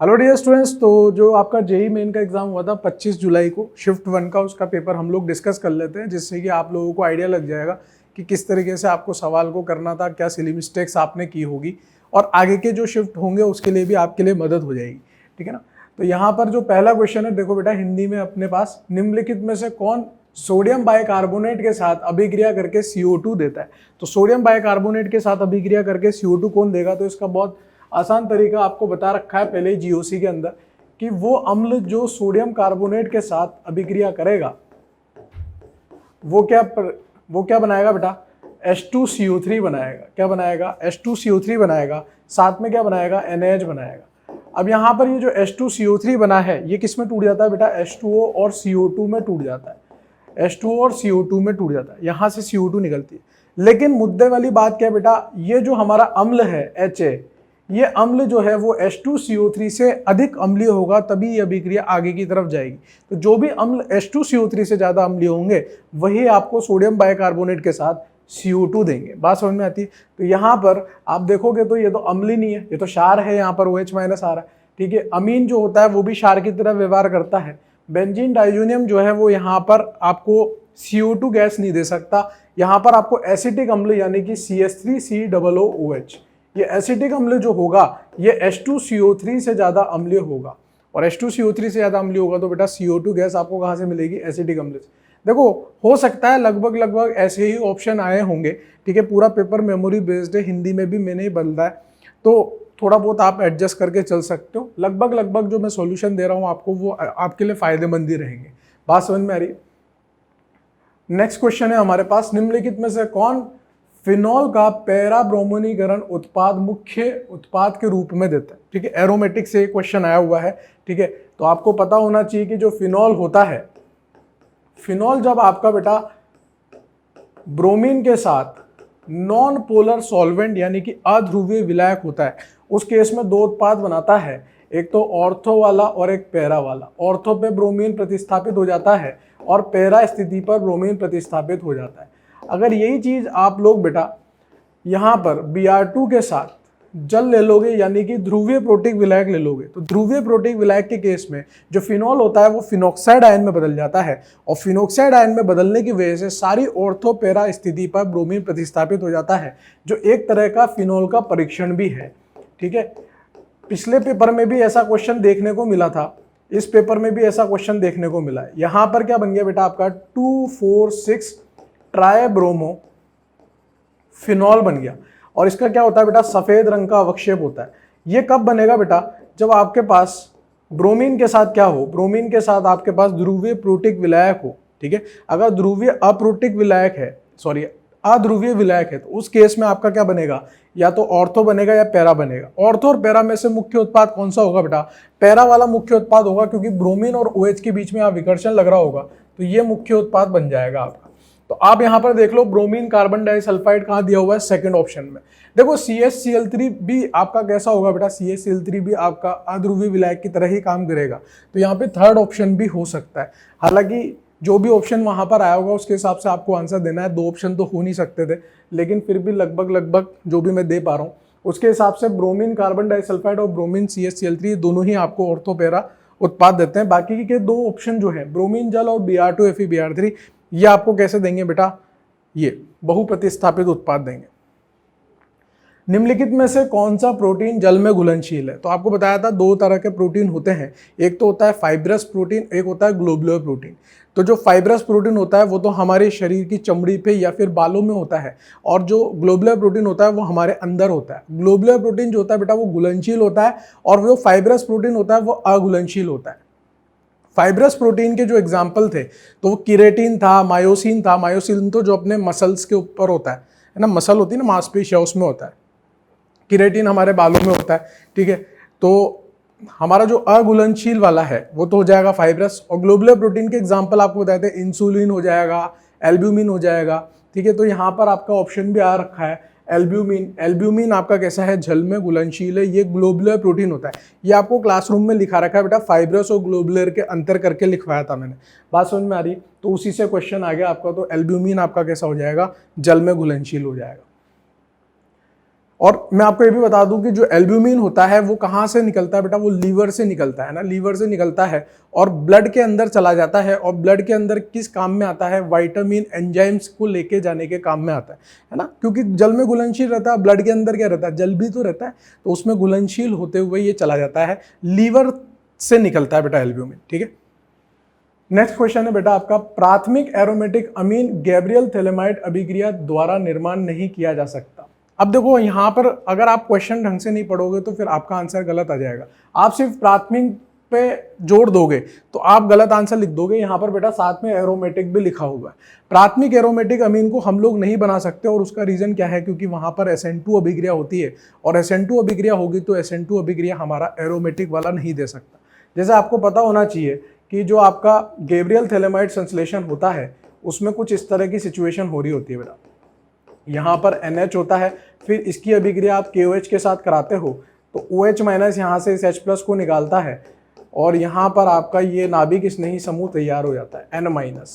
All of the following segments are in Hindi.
हेलो डियर स्टूडेंट्स, तो जो आपका जेई मेन का एग्जाम हुआ था 25 जुलाई को, शिफ्ट 1 का उसका पेपर हम लोग डिस्कस कर लेते हैं, जिससे कि आप लोगों को आइडिया लग जाएगा कि किस तरीके से आपको सवाल को करना था, क्या सिली मिस्टेक्स आपने की होगी और आगे के जो शिफ्ट होंगे उसके लिए भी आपके लिए मदद हो जाएगी। ठीक है ना। तो यहाँ पर जो पहला क्वेश्चन है, देखो बेटा, हिंदी में अपने पास निम्नलिखित में से कौन सोडियम बाइकार्बोनेट के साथ अभिक्रिया करके CO2 देता है। तो सोडियम बाइकार्बोनेट के साथ अभिक्रिया करके CO2 कौन देगा, तो इसका बहुत आसान तरीका आपको बता रखा है पहले ही जीओसी के अंदर कि वो अम्ल जो सोडियम कार्बोनेट के साथ अभिक्रिया करेगा वो क्या बनाएगा बेटा, H2CO3 बनाएगा। क्या बनाएगा? H2CO3 बनाएगा। साथ में क्या बनाएगा? NaH बनाएगा। अब यहाँ पर ये जो H2CO3 बना है ये किस में टूट जाता है बेटा? H2O और CO2 में टूट जाता है। H2O और CO2 में टूट जाता है, यहाँ से CO2 निकलती है। लेकिन मुद्दे वाली बात क्या है बेटा, ये जो हमारा अम्ल है HA, ये अम्ल जो है वो H2CO3 से अधिक अम्लीय होगा, तभी ये अभिक्रिया आगे की तरफ जाएगी। तो जो भी अम्ल H2CO3 से ज़्यादा अम्लीय होंगे वही आपको सोडियम बाइकार्बोनेट के साथ CO2 देंगे। बात समझ में आती है? तो यहाँ पर आप देखोगे तो ये तो अम्ल नहीं है, ये तो क्षार है, यहाँ पर OH- आ रहा है। ठीक है, अमीन जो होता है वो भी क्षार की तरह व्यवहार करता है। बेंजीन डाइजोनियम जो है वो यहाँ पर आपको CO2 गैस नहीं दे सकता, यहाँ पर आपको एसिटिक अम्ल यानी कि CH3COOH, ये एसिटिक अम्ल जो होगा ये H2CO3 से ज़्यादा अम्लीय होगा। और H2CO3 से ज़्यादा अम्लीय होगा तो बेटा CO2 गैस आपको कहाँ से मिलेगी? एसिटिक अम्ल से। देखो, हो सकता है लगभग ऐसे ही ऑप्शन आए होंगे। ठीक है, पूरा पेपर मेमोरी बेस्ड है, हिंदी में भी मैंने ही बदला है, तो थोड़ा बहुत आप एडजस्ट करके चल सकते हो। लगभग जो मैं सॉल्यूशन दे रहा हूँ आपको वो आपके लिए फायदेमंद ही रहेंगे। बात समझ में आ रही है? नेक्स्ट क्वेश्चन है हमारे पास, निम्नलिखित में से कौन फिनॉल का पैराब्रोमोनीकरण उत्पाद मुख्य उत्पाद के रूप में देता है? ठीक है, एरोमेटिक से क्वेश्चन आया हुआ है। ठीक है, तो आपको पता होना चाहिए कि जो फिनॉल होता है, फिनॉल जब आपका बेटा ब्रोमीन के साथ नॉन पोलर सॉल्वेंट यानी कि अध्रुवीय विलायक होता है, उस केस में दो उत्पाद बनाता है, एक तो ऑर्थो वाला और एक पैरा वाला। ऑर्थो पे ब्रोमीन प्रतिस्थापित हो जाता है और पैरा स्थिति पर ब्रोमीन प्रतिस्थापित हो जाता है। अगर यही चीज आप लोग बेटा यहाँ पर Br2 के साथ जल ले लोगे यानी कि ध्रुवीय प्रोटिक विलायक ले लोगे, तो ध्रुवीय प्रोटिक विलायक के केस में जो फिनॉल होता है वो फिनॉक्साइड आयन में बदल जाता है, और फिनॉक्साइड आयन में बदलने की वजह से सारी ऑर्थो पैरा स्थिति पर ब्रोमीन प्रतिस्थापित हो जाता है, जो एक तरह का फिनॉल का परीक्षण भी है। ठीक है, पिछले पेपर में भी ऐसा क्वेश्चन देखने को मिला था, इस पेपर में भी ऐसा क्वेश्चन देखने को मिला है। यहाँ पर क्या बन गया बेटा आपका 2,4,6 ट्राइब्रोमो फिनॉल बन गया। और इसका क्या होता है बेटा, सफेद रंग का अवक्षेप होता है। ये कब बनेगा बेटा, जब आपके पास ब्रोमीन के साथ क्या हो, ब्रोमीन के साथ आपके पास ध्रुवीय प्रोटिक विलायक हो। ठीक है, अगर ध्रुवीय अप्रोटिक विलायक है, सॉरी अध्रुवीय विलायक है, तो उस केस में आपका क्या बनेगा, या तो ऑर्थो बनेगा या पैरा बनेगा। ऑर्थो और पैरा में से मुख्य उत्पाद कौन सा होगा बेटा? पैरा वाला मुख्य उत्पाद होगा, क्योंकि ब्रोमीन और OH के बीच में यहाँ विकर्षण लग रहा होगा, तो ये मुख्य उत्पाद बन जाएगा आपका। तो आप यहां पर देख लो, ब्रोमीन कार्बन डाइसल्फाइड कहां दिया हुआ है? सेकंड ऑप्शन में। देखो CHCl3 भी आपका कैसा होगा बेटा, CHCl3 भी आपका अध्रुवीय विलायक की तरह ही काम करेगा, तो यहाँ पे थर्ड ऑप्शन भी हो सकता है। हालांकि जो भी ऑप्शन वहां पर आया होगा उसके हिसाब से आपको आंसर देना है। दो ऑप्शन तो हो नहीं सकते थे, लेकिन फिर भी लगभग जो भी मैं दे पा रहा हूँ उसके हिसाब से ब्रोमीन कार्बन डाइसल्फाइड और ब्रोमीन CHCl3 दोनों ही आपको ऑर्थोपेरा उत्पाद देते हैं। बाकी के दो ऑप्शन जो है ब्रोमीन जल और Br2 FeBr3, ये आपको कैसे देंगे बेटा? ये बहुप्रतिस्थापित उत्पाद देंगे। निम्नलिखित में से कौन सा प्रोटीन जल में घुलनशील है? तो आपको बताया था दो तरह के प्रोटीन होते हैं, एक तो होता है फाइब्रस प्रोटीन, एक होता है ग्लोबुलर प्रोटीन। तो जो फाइब्रस प्रोटीन होता है वो तो हमारे शरीर की चमड़ी पे या फिर बालों में होता है, और जो ग्लोबुलर प्रोटीन होता है वो हमारे अंदर होता है। ग्लोबुलर प्रोटीन जो होता है बेटा वो घुलनशील होता है, और जो फाइब्रस प्रोटीन होता है वो अघुलनशील होता है। फाइब्रस प्रोटीन के जो एग्जाम्पल थे तो वो किरेटिन था, मायोसिन था। मायोसिन तो जो अपने मसल्स के ऊपर होता है ना, मसल होती है ना, मांसपेशियां, उसमें होता है। किरेटिन हमारे बालों में होता है। ठीक है, तो हमारा जो अघुलनशील वाला है वो तो हो जाएगा फाइब्रस। और ग्लोबुलर प्रोटीन के एग्जाम्पल आपको बताए थे, इंसुलिन हो जाएगा, एल्ब्यूमिन हो जाएगा। ठीक है, तो यहाँ पर आपका ऑप्शन भी आ रखा है एल्ब्यूमिन। एल्ब्यूमिन आपका कैसा है, जल में घुलनशील है, ये ग्लोबुलर प्रोटीन होता है। ये आपको क्लासरूम में लिखा रखा है बेटा, फाइब्रस और ग्लोबुलर के अंतर करके लिखवाया था मैंने। बात समझ में आ रही? तो उसी से क्वेश्चन आ गया आपका। तो एल्ब्यूमिन आपका कैसा हो जाएगा, जल में घुलनशील हो जाएगा। और मैं आपको ये भी बता दूं कि जो एल्ब्यूमिन होता है वो कहाँ से निकलता है बेटा, वो लीवर से निकलता है ना, लीवर से निकलता है और ब्लड के अंदर चला जाता है। और ब्लड के अंदर किस काम में आता है, विटामिन एंजाइम्स को लेके जाने के काम में आता है ना, क्योंकि जल में घुलनशील रहता है, ब्लड के अंदर क्या रहता है, जल भी तो रहता है, तो उसमें घुलनशील होते हुए ये चला जाता है, लीवर से निकलता है बेटा एल्ब्यूमिन। ठीक है, नेक्स्ट क्वेश्चन है बेटा आपका, प्राथमिक एरोमेटिक अमीन गैब्रियल थैलेमाइड अभिक्रिया द्वारा निर्माण नहीं किया जा सकता। अब देखो यहाँ पर अगर आप क्वेश्चन ढंग से नहीं पढ़ोगे तो फिर आपका आंसर गलत आ जाएगा। आप सिर्फ प्राथमिक पे जोड़ दोगे तो आप गलत आंसर लिख दोगे। यहाँ पर बेटा साथ में एरोमेटिक भी लिखा हुआ है। प्राथमिक एरोमेटिक अमीन को हम लोग नहीं बना सकते और उसका रीजन क्या है, क्योंकि वहां पर SN2 अभिक्रिया होती है और SN2 अभिक्रिया होगी तो SN2 अभिक्रिया हमारा एरोमेटिक वाला नहीं दे सकता। जैसे आपको पता होना चाहिए कि जो आपका गैब्रियल थैलेमाइड संश्लेषण होता है उसमें कुछ इस तरह की सिचुएशन हो रही होती है बेटा। यहाँ पर NH होता है, फिर इसकी अभिक्रिया आप KOH के साथ कराते हो तो OH माइनस यहाँ से इस H+ को निकालता है और यहाँ पर आपका ये नाभिक स्नेही समूह तैयार हो जाता है N-।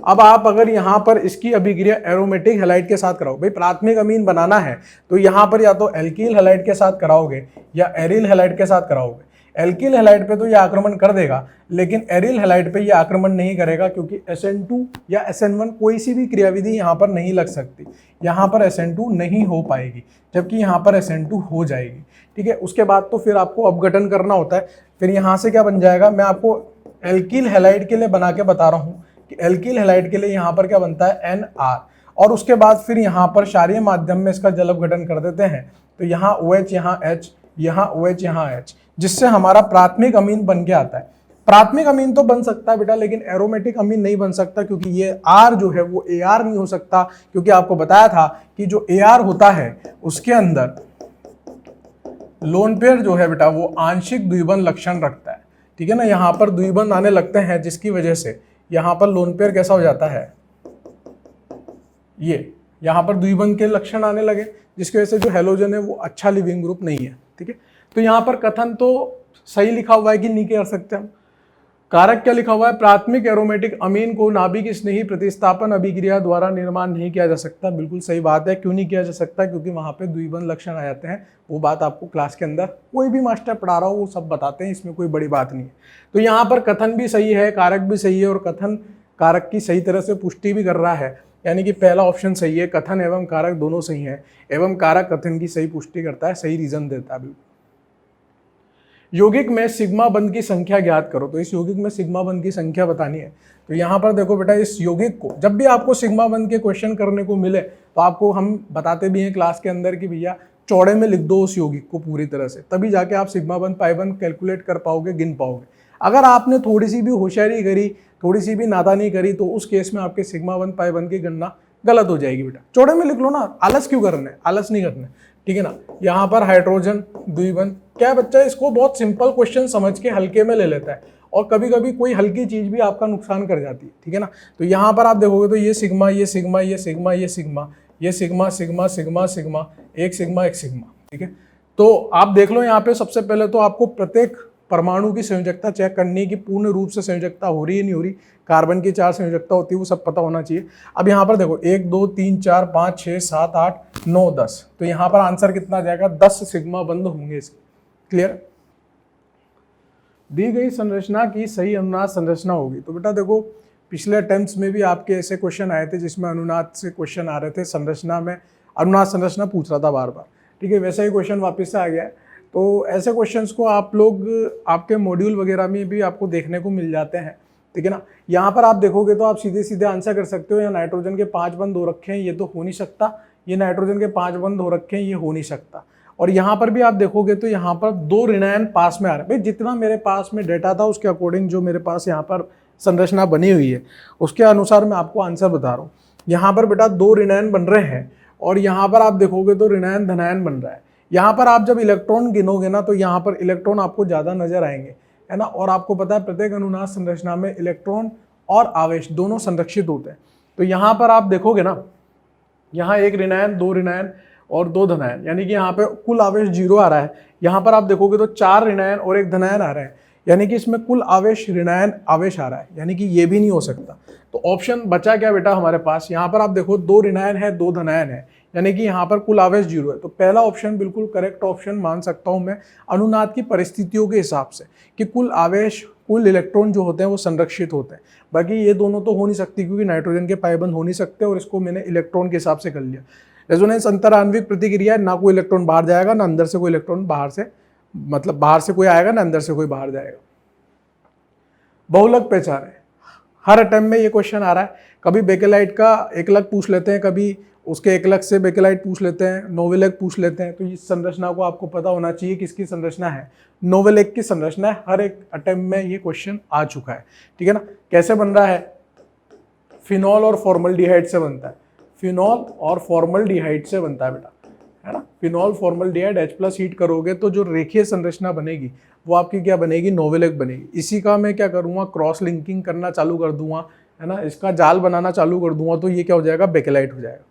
अब आप अगर यहाँ पर इसकी अभिक्रिया एरोमेटिक हैलाइड के साथ कराओ, भाई प्राथमिक अमीन बनाना है तो यहाँ पर या तो एल्कील हैलाइड के साथ कराओगे या एरिल हैलाइड के साथ कराओगे। एल्कील हैलाइड पे तो ये आक्रमण कर देगा, लेकिन एरिल हैलाइड पे ये आक्रमण नहीं करेगा, क्योंकि SN2 या SN1 कोई सी भी क्रियाविधि यहाँ पर नहीं लग सकती। यहाँ पर SN2 नहीं हो पाएगी, जबकि यहाँ पर SN2 हो जाएगी। ठीक है, उसके बाद तो फिर आपको अपघटन करना होता है। फिर यहाँ से क्या बन जाएगा, मैं आपको एल्कील हैलाइड के लिए बना के बता रहा हूँ कि एल्कील हैलाइड के लिए यहाँ पर क्या बनता है NR, और उसके बाद फिर यहाँ पर क्षारीय माध्यम में इसका जल अपघटन कर देते हैं, तो यहाँ OH, यहाँ H, यहाँ OH, यहाँ H, जिससे हमारा प्राथमिक अमीन बन के आता है। प्राथमिक अमीन तो बन सकता है बेटा, लेकिन एरोमेटिक अमीन नहीं बन सकता, क्योंकि ये R जो है वो AR नहीं हो सकता, क्योंकि आपको बताया था कि जो AR होता है उसके अंदर लोन पेयर जो है बेटा वो आंशिक द्विबंध लक्षण रखता है। ठीक है ना, यहाँ पर द्विबंध आने लगते हैं जिसकी वजह से यहाँ पर लोन पेयर कैसा हो जाता है, ये यहाँ पर द्विबंध के लक्षण आने लगे, जिसकी वजह से जो हैलोजन है वो अच्छा लिविंग ग्रुप नहीं है। ठीक है, तो यहाँ पर कथन तो सही लिखा हुआ है कि नहीं कर सकते हम। कारक क्या लिखा हुआ है, प्राथमिक एरोमेटिक अमीन को नाभिक स्नेही प्रतिस्थापन अभिक्रिया द्वारा निर्माण नहीं किया जा सकता। बिल्कुल सही बात है, क्यों नहीं किया जा सकता, क्योंकि वहां पे द्विबंध लक्षण आ जाते हैं। वो बात आपको क्लास के अंदर कोई भी मास्टर पढ़ा रहा हो वो सब बताते हैं, इसमें कोई बड़ी बात नहीं है। तो यहाँ पर कथन भी सही है, कारक भी सही है, और कथन कारक की सही तरह से पुष्टि भी कर रहा है, यानी कि पहला ऑप्शन सही है, कथन एवं कारक दोनों सही है, एवं कारक कथन की सही पुष्टि करता है, सही रीजन देता है। बिल्कुल। यौगिक में सिग्मा बंध की संख्या ज्ञात करो, तो इस यौगिक में सिग्मा बंध की संख्या बतानी है। तो यहाँ पर देखो बेटा, इस यौगिक को जब भी आपको सिग्मा बंध के क्वेश्चन करने को मिले तो आपको हम बताते भी हैं क्लास के अंदर कि भैया चौड़े में लिख दो उस यौगिक को पूरी तरह से, तभी जाके आप सिग्मा बंध पाई बंध कैलकुलेट कर पाओगे, गिन पाओगे। अगर आपने थोड़ी सी भी होशियारी करी, थोड़ी सी भी नादानी करी, तो उस केस में आपके सिग्मा बंध पाई बंध की गणना गलत हो जाएगी। बेटा चौड़े में लिख लो ना, आलस क्यों करना है, आलस नहीं करना है। ठीक है ना, यहाँ पर हाइड्रोजन द्विबंध, क्या बच्चा इसको बहुत सिंपल क्वेश्चन समझ के हल्के में ले लेता है, और कभी कभी कोई हल्की चीज भी आपका नुकसान कर जाती है। ठीक है ना, तो यहाँ पर आप देखोगे तो ये सिग्मा, ये सिग्मा, ये सिग्मा, ये सिग्मा, ये सिग्मा, सिग्मा, सिग्मा, सिग्मा, एक सिग्मा, एक सिग्मा। ठीक है, तो आप देख लो यहाँ पे सबसे पहले तो आपको प्रत्येक परमाणु की संयोजकता चेक करनी की पूर्ण रूप से संयोजकता हो रही है नहीं हो रही, कार्बन की 4 संयोजकता होती है, वो सब पता होना चाहिए। अब यहाँ पर देखो 1 2 3 4 5 6 7 8 9 10, तो यहाँ पर आंसर कितना आ जाएगा, 10 सिग्मा बंध होंगे इसके। क्लियर, दी गई संरचना की सही अनुनाद संरचना होगी। तो बेटा देखो पिछले अटेम्प्ट्स में भी आपके ऐसे क्वेश्चन आए थे जिसमें अनुनाद से क्वेश्चन आ रहे थे, संरचना में अनुनाद संरचना पूछ रहा था बार बार। ठीक है, वैसा ही क्वेश्चन वापस से आ गया है। तो ऐसे क्वेश्चंस को आप लोग आपके मॉड्यूल वगैरह में भी आपको देखने को मिल जाते हैं। ठीक है ना, यहाँ पर आप देखोगे तो आप सीधे सीधे आंसर कर सकते हो, या नाइट्रोजन के 5 बंध हो रखे हैं, ये तो हो नहीं सकता, ये नाइट्रोजन के 5 बंध हो रखे हैं, ये हो नहीं सकता। और यहाँ पर भी आप देखोगे तो यहाँ पर 2 ऋणायन पास में आ रहे हैं। भाई जितना मेरे पास में डेटा था उसके अकॉर्डिंग जो मेरे पास यहाँ पर संरचना बनी हुई है उसके अनुसार मैं आपको आंसर बता रहा हूँ। यहाँ पर बेटा 2 ऋणायन बन रहे हैं, और यहाँ पर आप देखोगे तो ऋणायन धनायन बन रहा है। यहाँ पर आप जब इलेक्ट्रॉन गिनोगे ना तो यहाँ पर इलेक्ट्रॉन आपको ज़्यादा नजर आएंगे, है ना। और आपको पता है प्रत्येक अनुनाद संरचना में इलेक्ट्रॉन और आवेश दोनों संरक्षित होते हैं। तो यहाँ पर आप देखोगे ना, यहाँ 1 ऋणायन, 2 ऋणायन और 2 धनायन, यानी कि यहाँ पे कुल आवेश 0 आ रहा है। यहाँ पर आप देखोगे तो 4 ऋणायन और 1 धनायन आ रहे हैं, यानी कि इसमें कुल आवेश ऋणायन आवेश आ रहा है, यानी कि ये भी नहीं हो सकता। तो ऑप्शन बचा क्या बेटा हमारे पास, यहाँ पर आप देखो 2 ऋणायन है 2 धनायन है, यानी कि यहाँ पर कुल आवेश 0 है। तो पहला ऑप्शन बिल्कुल करेक्ट ऑप्शन मान सकता हूँ मैं अनुनाद की परिस्थितियों के हिसाब से, कि कुल आवेश, कुल इलेक्ट्रॉन जो होते हैं वो संरक्षित होते हैं। बाकी ये दोनों तो हो नहीं सकती क्योंकि नाइट्रोजन के पाइबंद हो नहीं सकते, और इसको मैंने इलेक्ट्रॉन के हिसाब से कर लिया। रेजोनेंस अंतराण्विक प्रतिक्रिया, ना कोई इलेक्ट्रॉन बाहर जाएगा, ना अंदर से कोई इलेक्ट्रॉन बाहर से, मतलब बाहर से कोई आएगा ना अंदर से कोई बाहर जाएगा। बहुलक पहचान है, हर अटेम्प्ट में ये क्वेश्चन आ रहा है। कभी बेकेलाइट का एकलक पूछ लेते हैं, कभी उसके एकलक से बेकेलाइट पूछ लेते हैं, नोवेलेक पूछ लेते हैं। तो इस संरचना को आपको पता होना चाहिए किसकी संरचना है, नोवेलेक की संरचना है। हर एक अटेम्प्ट में ये क्वेश्चन आ चुका है, ठीक है ना। कैसे बन रहा है, फिनॉल और फॉर्मल्डिहाइड से बनता है, फिनॉल और फॉर्मल्डिहाइड से बनता है बेटा, है ना। फिनॉल फॉर्मल्डिहाइड H+ हीट करोगे तो जो रेखीय संरचना बनेगी वो आपकी क्या बनेगी, नोवेलेक बनेगी। इसी का मैं क्या करूँगा, क्रॉस लिंकिंग करना चालू कर दूंगा, है ना, इसका जाल बनाना चालू कर दूंगा, तो ये क्या हो जाएगा, बेकेलाइट हो जाएगा।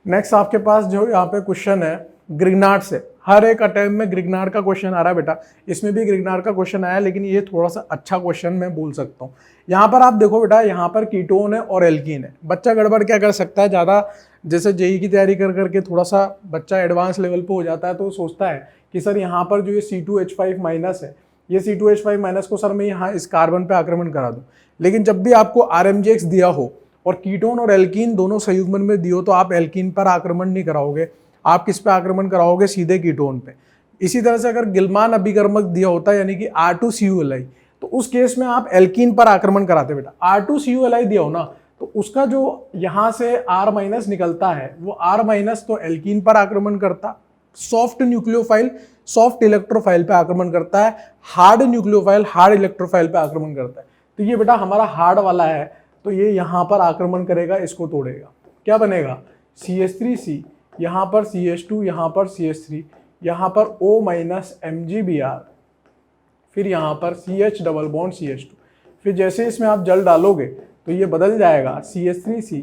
नेक्स्ट आपके पास जो यहाँ पे क्वेश्चन है ग्रिग्नार्ड से, हर एक अटेम्प्ट में ग्रिग्नार्ड का क्वेश्चन आ रहा है बेटा। इसमें भी ग्रिग्नार्ड का क्वेश्चन आया, लेकिन ये थोड़ा सा अच्छा क्वेश्चन मैं बोल सकता हूँ। यहाँ पर आप देखो बेटा, यहाँ पर कीटोन है और एल्कीन है। बच्चा गड़बड़ क्या कर सकता है, ज़्यादा जैसे जेई की तैयारी कर करके थोड़ा सा बच्चा एडवांस लेवल पे हो जाता है, तो वो सोचता है कि सर यहाँ पर जो ये C2H5- है, ये C2H5- को सर मैं यहाँ इस कार्बन पे आक्रमण करा दूँ। लेकिन जब भी आपको RMGX दिया हो और कीटोन और एल्कीन दोनों संयुग्मन में दियो, तो आप एल्कीन पर आक्रमण नहीं कराओगे, आप किस पे आक्रमण कराओगे, सीधे कीटोन पे। इसी तरह से अगर गिलमान अभिकर्मक दिया होता है यानी कि R2CuLi, तो उस केस में आप एल्कीन पर आक्रमण कराते बेटा। R2CuLi दिया हो ना, तो उसका जो यहाँ से R- निकलता है वो R- तो एल्कीन पर आक्रमण करता, सॉफ्ट न्यूक्लियोफाइल सॉफ्ट इलेक्ट्रोफाइल पे आक्रमण करता है, हार्ड न्यूक्लियोफाइल हार्ड इलेक्ट्रोफाइल पे आक्रमण करता है। तो ये बेटा हमारा हार्ड वाला है, तो ये यहाँ पर आक्रमण करेगा, इसको तोड़ेगा, क्या बनेगा, CH3C, यहाँ पर CH2, यहाँ पर CH3, यहाँ पर O- MgBr, फिर यहाँ पर CH डबल बॉन्ड CH2। फिर जैसे इसमें आप जल डालोगे तो ये बदल जाएगा CH3C,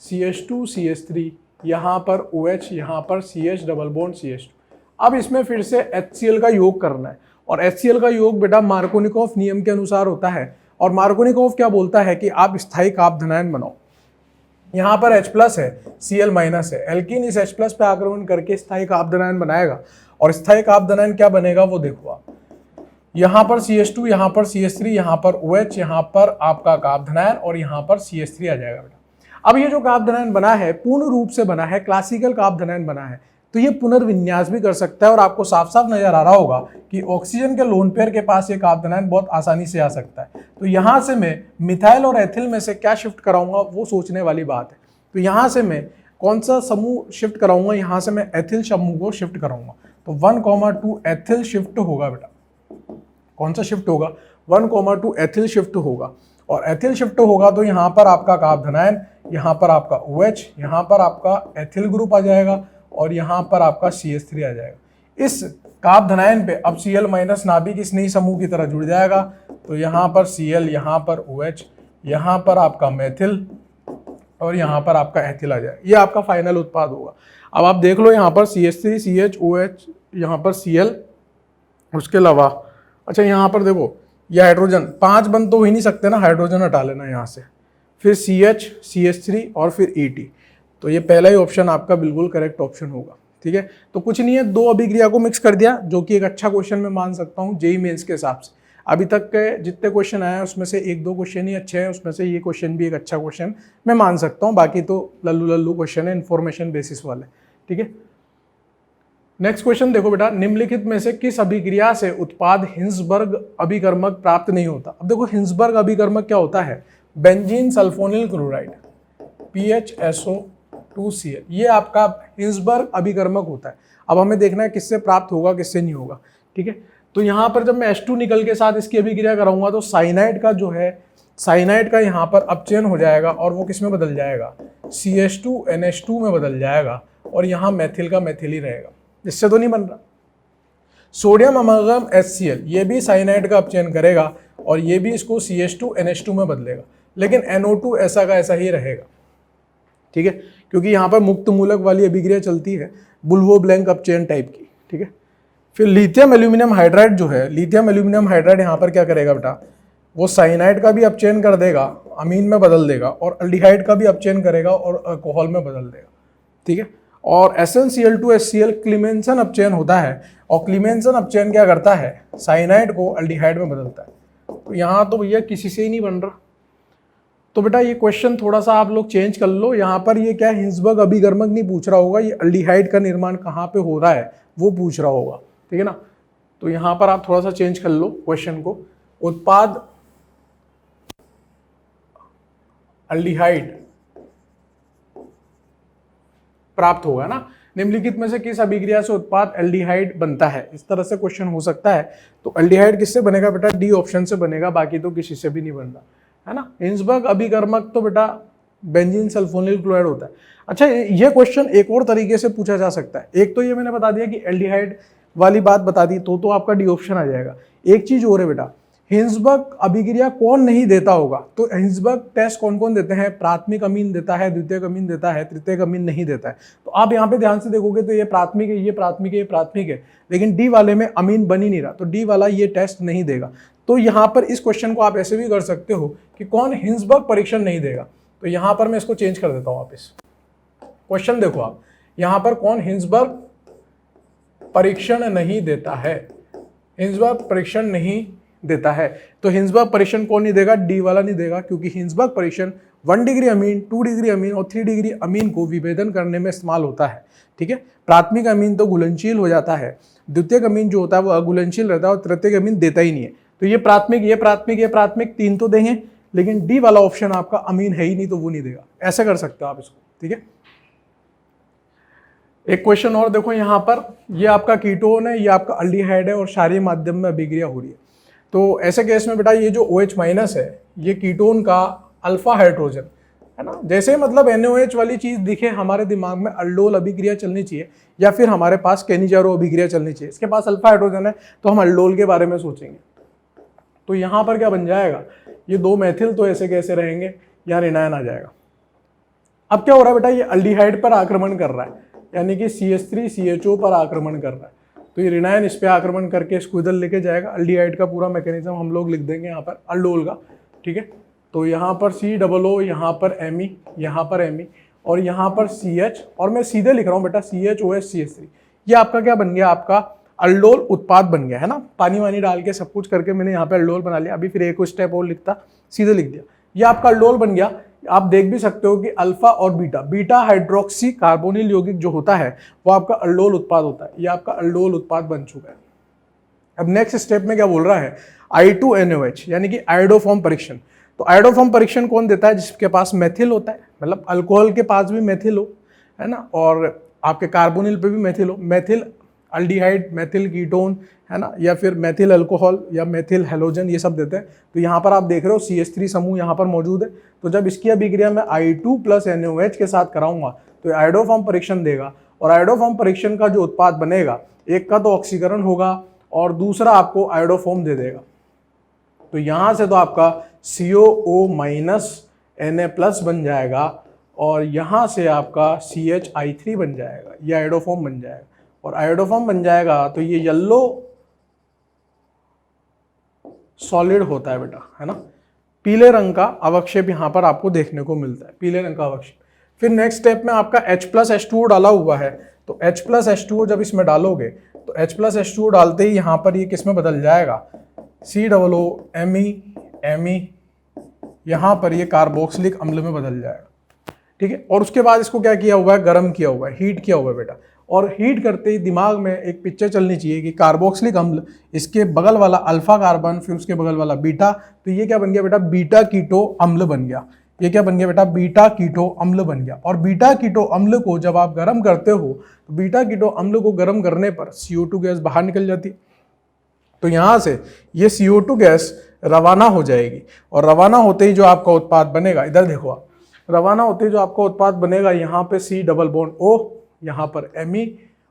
CH2 CH3, यहाँ पर OH, यहाँ पर CH डबल बॉन्ड CH2। अब इसमें फिर से HCl का योग करना है, और HCl का योग बेटा मार्कोनिकॉफ नियम के अनुसार होता है। और मार्कोनिकॉफ क्या बोलता है कि आप स्थायी काप धनायन बनाओ। यहाँ पर H+ है, Cl- है, एल्कीन इस H+ पे आक्रमण करके स्थायी काप धनायन बनाएगा। और स्थायी काप धनायन क्या बनेगा वो देखो आप, यहाँ पर CH2, यहाँ पर CH3, यहाँ पर OH, यहाँ पर आपका काप धनायन, और यहाँ पर CH3 आ जाएगा बेटा। अब ये जो काप धनायन बना है पूर्ण रूप से बना है, क्लासिकल काप धनायन बना है, तो ये पुनर्विन्यास भी कर सकता है। और आपको साफ साफ नजर आ रहा होगा कि ऑक्सीजन के लोन पेयर के पास ये काप धनायन बहुत आसानी से आ सकता है। तो यहाँ से मैं मिथाइल और एथिल में से क्या शिफ्ट कराऊंगा वो सोचने वाली बात है। तो यहाँ से मैं कौन सा समूह शिफ्ट कराऊंगा, यहाँ से मैं एथिल समूह को शिफ्ट कराऊंगा। तो 1,2 एथिल शिफ्ट होगा बेटा, कौन सा शिफ्ट होगा, 1,2 एथिल शिफ्ट होगा। और एथिल शिफ्ट होगा तो यहाँ पर आपका काप धनायन, यहाँ पर आपका OH, यहाँ पर आपका एथिल ग्रुप आ जाएगा, और यहाँ पर आपका CH3 आ जाएगा। इस काप धनायन पे अब Cl- नाभिक इस नई समूह की तरह जुड़ जाएगा। तो यहाँ पर Cl, यहाँ पर OH, यहाँ पर आपका मेथिल, और यहाँ पर आपका एथिल आ जाएगा। ये आपका फाइनल उत्पाद होगा। अब आप देख लो यहाँ पर CH3, CH, OH, यहाँ पर Cl, उसके अलावा अच्छा यहाँ पर देखो ये हाइड्रोजन 5 बन तो हो ही नहीं सकते ना, हाइड्रोजन हटा लेना यहाँ से, फिर CH, CH3 और फिर ET। तो ये पहला ही ऑप्शन आपका बिल्कुल करेक्ट ऑप्शन होगा, ठीक है। तो कुछ नहीं है, 2 अभिक्रिया को मिक्स कर दिया, जो कि एक अच्छा क्वेश्चन मैं मान सकता हूँ जेईई मेंस के हिसाब से। अभी तक के जितने क्वेश्चन आए हैं उसमें से 1-2 क्वेश्चन ही अच्छे हैं, उसमें से ये क्वेश्चन भी एक अच्छा क्वेश्चन मैं मान सकता हूँ। बाकी तो लल्लू क्वेश्चन है, इन्फॉर्मेशन बेसिस वाले, ठीक है। नेक्स्ट क्वेश्चन देखो बेटा, निम्नलिखित में से किस अभिक्रिया से उत्पाद हिंसबर्ग अभिकर्मक प्राप्त नहीं होता। अब देखो हिंसबर्ग अभिकर्मक क्या होता है, बेंजीन सल्फोनिल क्लोराइड PHSO2Cl, ये आपका हिंसबर्ग अभिकर्मक होता है। अब हमें देखना है किससे प्राप्त होगा किससे नहीं होगा, ठीक है। तो यहाँ पर जब मैं H2 निकल के साथ इसकी अभिक्रिया कराऊंगा तो साइनाइड का जो है, साइनाइड का यहाँ पर अपचयन हो जाएगा, और वो किस में बदल जाएगा, CH2NH2 में बदल जाएगा, और यहाँ मेथिल का मेथिल ही रहेगा। इससे तो नहीं बन रहा। सोडियम अमलगम HCl, ये भी साइनाइड का अपचयन करेगा, और ये भी इसको CH2NH2 में बदलेगा, लेकिन NO2 ऐसा का ऐसा ही रहेगा, ठीक है, क्योंकि यहाँ पर मुक्त मूलक वाली अभिक्रिया चलती है, बुल्वो ब्लैंक अपचयन टाइप की, ठीक है। फिर लिथियम एल्यूमिनियम हाइड्राइड जो है, लिथियम एल्यूमिनियम हाइड्राइड यहाँ पर क्या करेगा बेटा, वो साइनाइड का भी अपचयन कर देगा, अमीन में बदल देगा, और अल्डिहाइड का भी अपचयन करेगा और अल्कोहल में बदल देगा। ठीक है। और SnCl2HCl क्लीमेंसन अपचयन होता है, और क्लीमेंसन अपचयन क्या करता है, साइनाइड को अल्डिहाइड में बदलता है। तो यहाँ तो भैया किसी से ही नहीं बन रहा, तो बेटा ये क्वेश्चन थोड़ा सा आप लोग चेंज कर लो। यहाँ पर ये क्या हिंसबर्ग अभिकर्मक नहीं पूछ रहा होगा, ये अल्डिहाइड का निर्माण कहाँ पे हो रहा है वो पूछ रहा होगा, ठीक है ना। तो यहाँ पर आप थोड़ा सा चेंज कर लो क्वेश्चन को, उत्पाद अल्डिहाइड प्राप्त होगा ना, निम्नलिखित में से किस अभिक्रिया से उत्पाद एल्डिहाइड बनता है, इस तरह से क्वेश्चन हो सकता है। तो एल्डिहाइड किससे बनेगा बेटा, डी ऑप्शन से बनेगा, बाकी तो किसी से भी नहीं बन रहा है ना। हिंसबर्ग अभिकर्मक तो बेटा बेंजीन सल्फोनिल क्लोराइड होता है। अच्छा, ये क्वेश्चन एक और तरीके से पूछा जा सकता है। एक तो ये मैंने बता दिया कि एल्डिहाइड वाली बात बता दी, तो आपका डी ऑप्शन आ जाएगा। एक चीज और है बेटा, हिंसबर्ग अभिक्रिया कौन नहीं देता होगा, तो हिंसबर्ग टेस्ट कौन कौन देते हैं, प्राथमिक अमीन देता है, द्वितीयक अमीन देता है, तृतीयक अमीन नहीं देता है। तो आप यहाँ पे ध्यान से देखोगे तो ये प्राथमिक है, ये प्राथमिक है, ये प्राथमिक है, लेकिन डी वाले में अमीन बन ही नहीं रहा, तो डी वाला ये टेस्ट नहीं देगा। तो यहाँ पर इस क्वेश्चन को आप ऐसे भी कर सकते हो कि कौन हिंसबर्ग परीक्षण नहीं देगा। तो यहाँ पर मैं इसको चेंज कर देता हूँ वापस। क्वेश्चन देखो आप, यहाँ पर कौन हिंसबर्ग परीक्षण नहीं देता है, हिंसबर्ग परीक्षण नहीं देता है। तो हिंसबर्ग परीक्षण कौन नहीं देगा, डी वाला नहीं देगा, क्योंकि हिंसबर्ग परीक्षण 1 डिग्री अमीन, 2 डिग्री अमीन और 3 डिग्री अमीन को विभेदन करने में इस्तेमाल होता है, ठीक है। प्राथमिक अमीन तो घुलनशील हो जाता है, द्वितीयक अमीन जो होता है वो अघुलनशील रहता है, और तृतीयक अमीन देता ही नहीं है। तो ये प्राथमिक, ये प्राथमिक, ये प्राथमिक, तीन तो देंगे, लेकिन डी वाला ऑप्शन आपका अमीन है ही नहीं, तो वो नहीं देगा। ऐसा कर सकते हो आप इसको, ठीक है। एक क्वेश्चन और देखो यहाँ पर, ये आपका कीटोन है, ये आपका अल्डिहाइड है, और क्षारीय माध्यम में अभिक्रिया हो रही है। तो ऐसे केस में बेटा ये जो OH- है, ये कीटोन का अल्फा हाइड्रोजन है ना। जैसे मतलब NaOH वाली चीज दिखे हमारे दिमाग में अल्डोल अभिक्रिया चलनी चाहिए, या फिर हमारे पास केनिजारो अभिक्रिया चलनी चाहिए। इसके पास अल्फा हाइड्रोजन है तो हम अल्डोल के बारे में सोचेंगे। तो यहाँ पर क्या बन जाएगा, ये 2 मैथिल तो ऐसे कैसे रहेंगे, यहाँ रिनायन आ जाएगा। अब क्या हो रहा है बेटा, ये अल्डिहाइड पर आक्रमण कर रहा है, यानी कि CH3CHO पर आक्रमण कर रहा है। तो ये रिनायन इस पे आक्रमण करके इसको इधर लेके जाएगा। अल्डिहाइड का पूरा मैकेनिज्म हम लोग लिख देंगे यहाँ पर अल्डोल का, ठीक है। तो यहाँ पर COO, यहाँ पर Me, यहाँ पर Me, और यहाँ पर CH, और मैं सीधे लिख रहा हूँ बेटा CHOH ये आपका क्या बन गया, आपका अल्डोल उत्पाद बन गया है ना। पानी वानी डाल के सब कुछ करके मैंने यहाँ पे अल्डोल बना लिया। अभी फिर एक स्टेप और लिखता, सीधे लिख दिया, ये आपका अल्डोल बन गया। आप देख भी सकते हो कि अल्फा और बीटा हाइड्रोक्सी कार्बोनिल यौगिक जो होता है वो आपका अल्डोल उत्पाद होता है। ये आपका अल्डोल उत्पाद बन चुका है। अब नेक्स्ट स्टेप में क्या बोल रहा है, I2NOH यानी कि आयोडोफॉर्म परीक्षण। तो आयोडोफॉर्म परीक्षण कौन देता है, जिसके पास मेथिल होता है, मतलब अल्कोहल के पास भी मेथिल हो, है ना, और आपके कार्बोनिल पे भी मेथिल हो, मेथिल अल्डिहाइड, मेथिल कीटोन, है ना, या फिर मेथिल अल्कोहल या मेथिल हेलोजन, ये सब देते हैं। तो यहाँ पर आप देख रहे हो CH3 समूह यहाँ पर मौजूद है। तो जब इसकी अभिक्रिया में I2+NOH के साथ कराऊंगा तो आयोडोफॉर्म परीक्षण देगा, और आयोडोफॉर्म परीक्षण का जो उत्पाद बनेगा, एक का तो ऑक्सीकरण होगा और दूसरा आपको आयोडोफॉर्म दे देगा। तो यहाँ से तो आपका COO- Na+ बन जाएगा, और यहाँ से आपका CHI3 बन जाएगा, ये आयोडोफॉर्म बन जाएगा। और आयोडोफॉर्म बन जाएगा तो ये येलो सॉलिड होता है बेटा, है ना। पीले रंग का अवक्षेप यहाँ पर आपको देखने को मिलता है, पीले रंग का अवक्षेप। फिर नेक्स्ट स्टेप में आपका H+H2O डाला हुआ है, तो H+H2O जब इसमें डालोगे तो H+H2O डालते ही यहाँ पर ये किस में बदल जाएगा, COO-Me, यहाँ पर ये कार्बोक्सिलिक अम्ल में बदल जाएगा, ठीक है। और उसके बाद इसको क्या किया हुआ है, गर्म किया हुआ है, हीट किया हुआ है बेटा। और हीट करते ही दिमाग में एक पिक्चर चलनी चाहिए कि कार्बोक्सिलिक अम्ल, इसके बगल वाला अल्फा कार्बन, फिर उसके बगल वाला बीटा, तो ये क्या बन गया बेटा, बीटा कीटो अम्ल बन गया। ये क्या बन गया बेटा, बीटा कीटो अम्ल बन गया। और बीटा कीटो अम्ल को जब आप गर्म करते हो तो बीटा कीटो अम्ल को गर्म करने पर CO2 गैस बाहर निकल जाती है। तो यहाँ से ये CO2 गैस रवाना हो जाएगी, और रवाना होते ही जो आपका उत्पाद बनेगा, इधर देखो आप, रवाना होते ही जो आपका उत्पाद बनेगा, यहाँ पे C डबल बॉन्ड O, यहाँ पर Me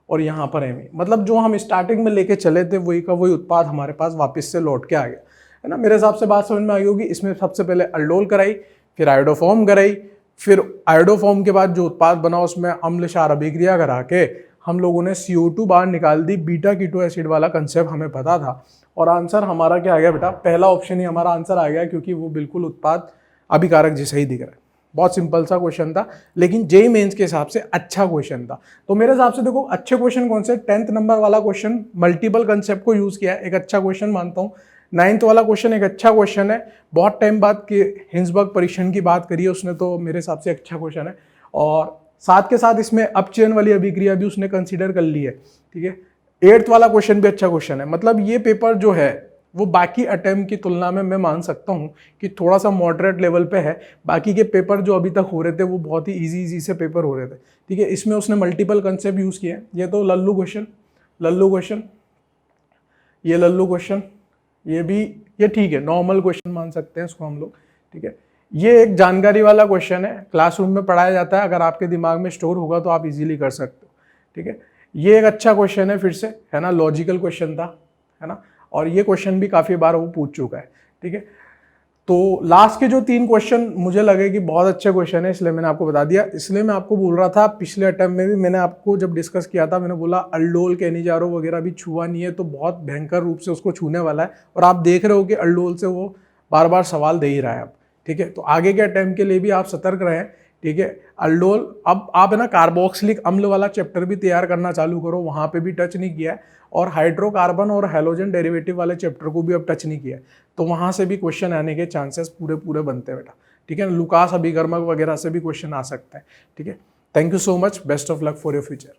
और यहाँ पर Me, मतलब जो हम स्टार्टिंग में लेके चले थे वही का वही उत्पाद हमारे पास वापस से लौट के आ गया, है ना। मेरे हिसाब से बात समझ में आई होगी। इसमें सबसे पहले अल्डोल कराई, फिर आयोडोफॉर्म कराई, फिर आयोडोफॉर्म के बाद जो उत्पाद बना उसमें अम्ल क्षार अभिक्रिया करा के हम लोगों ने CO2 बाहर निकाल दी। बीटा कीटो एसिड वाला कंसेप्ट हमें पता था, और आंसर हमारा क्या आ गया बेटा, पहला ऑप्शन ही हमारा आंसर आ गया, क्योंकि वो बिल्कुल उत्पाद अभिकारक जैसा ही दिख रहा है। बहुत सिंपल सा क्वेश्चन था, लेकिन जेई मेंस के हिसाब से अच्छा क्वेश्चन था। तो मेरे हिसाब से देखो अच्छे क्वेश्चन कौन से, 10th नंबर वाला क्वेश्चन मल्टीपल कंसेप्ट को यूज किया है, एक अच्छा क्वेश्चन मानता हूँ। 9th वाला क्वेश्चन एक अच्छा क्वेश्चन है, बहुत टाइम बाद कि हिंसबर्ग परीक्षण की बात करी है उसने, तो मेरे हिसाब से अच्छा क्वेश्चन है। और साथ के साथ इसमें अपचयन वाली अभिक्रिया भी उसने कंसीडर कर ली है, ठीक है। 8th वाला क्वेश्चन भी अच्छा क्वेश्चन है। मतलब ये पेपर जो है वो बाकी अटेम्प्ट की तुलना में मैं मान सकता हूँ कि थोड़ा सा मॉडरेट लेवल पे है। बाकी के पेपर जो अभी तक हो रहे थे वो बहुत ही इजी से पेपर हो रहे थे, ठीक है। इसमें उसने मल्टीपल कंसेप्ट यूज किए हैं। ये तो लल्लू क्वेश्चन, ये लल्लू क्वेश्चन, ये भी, ये ठीक है, नॉर्मल क्वेश्चन मान सकते हैं इसको हम लोग, ठीक है। ये एक जानकारी वाला क्वेश्चन है, क्लासरूम में पढ़ाया जाता है, अगर आपके दिमाग में स्टोर होगा तो आप इजीली कर सकते हो, ठीक है। ये एक अच्छा क्वेश्चन है फिर से, है ना, लॉजिकल क्वेश्चन था, है ना, और ये क्वेश्चन भी काफ़ी बार वो पूछ चुका है, ठीक है। तो लास्ट के जो 3 क्वेश्चन मुझे लगे कि बहुत अच्छे क्वेश्चन है, इसलिए मैंने आपको बता दिया। इसलिए मैं आपको बोल रहा था, पिछले अटेम्प्ट में भी मैंने आपको जब डिस्कस किया था, मैंने बोला अल्डोल केनिजारो वगैरह भी छुआ नहीं है तो बहुत भयंकर रूप से उसको छूने वाला है, और आप देख रहे हो कि अल्डोल से वो बार बार सवाल दे ही रहा है अब, ठीक है। तो आगे के अटेम्प्ट के लिए भी आप सतर्क रहें, ठीक है। अल्डोल, अब आप है ना कार्बोक्सिलिक अम्ल वाला चैप्टर भी तैयार करना चालू करो, वहाँ पे भी टच नहीं किया है, और हाइड्रोकार्बन और हैलोजन डेरिवेटिव वाले चैप्टर को भी अब टच नहीं किया है, तो वहाँ से भी क्वेश्चन आने के चांसेस पूरे बनते हैं बेटा, ठीक है। लुकास अभिकर्मक वगैरह से भी क्वेश्चन आ सकता है, ठीक है। Thank you so much, best of luck for your future.